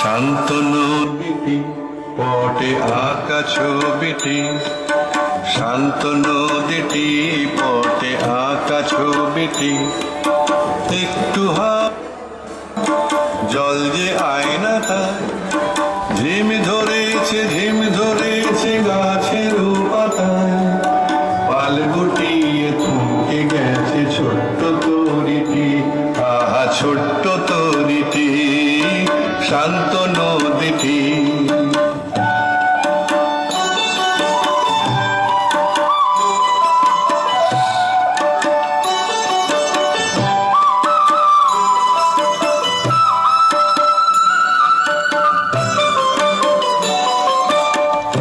শান্ত নদীটি পটে আঁকা ছবিটি, শান্ত নদীটি পটে আঁকা ছবিটি, একটু জল যে আয়নাটা, ঝিম ধরেছে গাছের পাতায়, পাল গুটিয়ে থমকে গেছে ছোট্ট তরিটি, আহা ছোট্ট তরিটি, শান্ত নদীটি।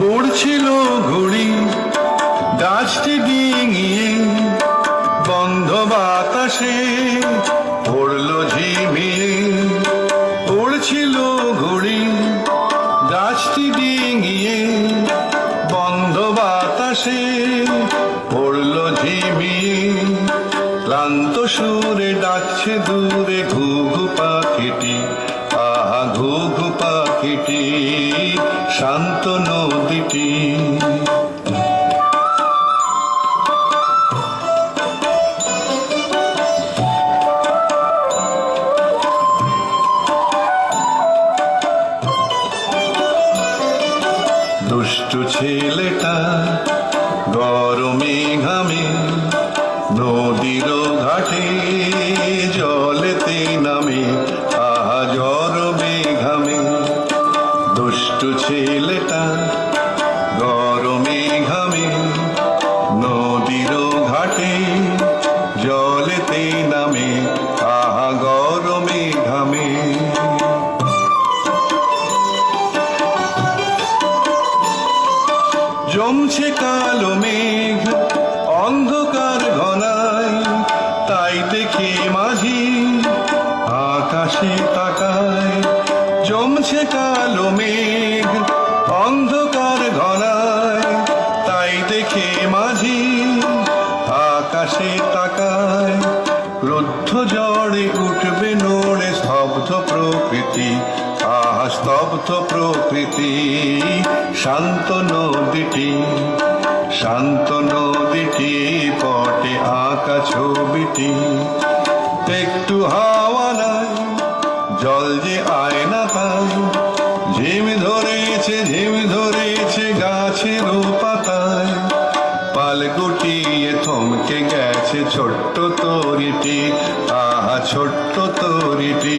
উড়ছিল ঘুড়ি গাছটি ডিঙিয়ে, বন্ধ বাতাসে পড়ল ঝিমিয়ে। উড়ছিল ঘুড়ি গাছটি ডিঙিয়ে, বন্ধ বাতাসে পড়ল ঝিমিয়ে। ক্লান্ত সুরে ডাকছে দূরে ঘুঘু পাখিটি, আহা ঘুঘু পাখিটি, শান্ত নদীটি। দুষ্টু ছেলেটা গরমে ঘামে, নদীর ঘাটে জলেতে নামে, আহা জরবে ঘামে। দুষ্টু ছেলেটা গরমে ঘামে, নদীর ঘাটে জলেতে নামে, আহা গরমে ঘামে। জমছে কালো মেঘ অন্ধকার ঘনায়, তাই দেখে মাঝি আকাশে তাকায়। জমছে কালো মেঘ অন্ধকার ঘনায়, তাই দেখে মাঝি আকাশে তাকায়। ক্রুদ্ধ ঝড়ে উঠবে নড়ে স্তব্ধ প্রকৃতি, আহা স্তব্ধ প্রকৃতি, শান্ত নদীটি। শান্ত নদীটি পটে আঁকা ছবিটি, একটু হাওয়া নাই জল যে আয়না তাই, ঝিম ধরেছে গাছের পাতায়, পাল গুটিয়ে থমকে গেছে ছোট্ট তরিটি, আহা ছোট্ট তরিটি।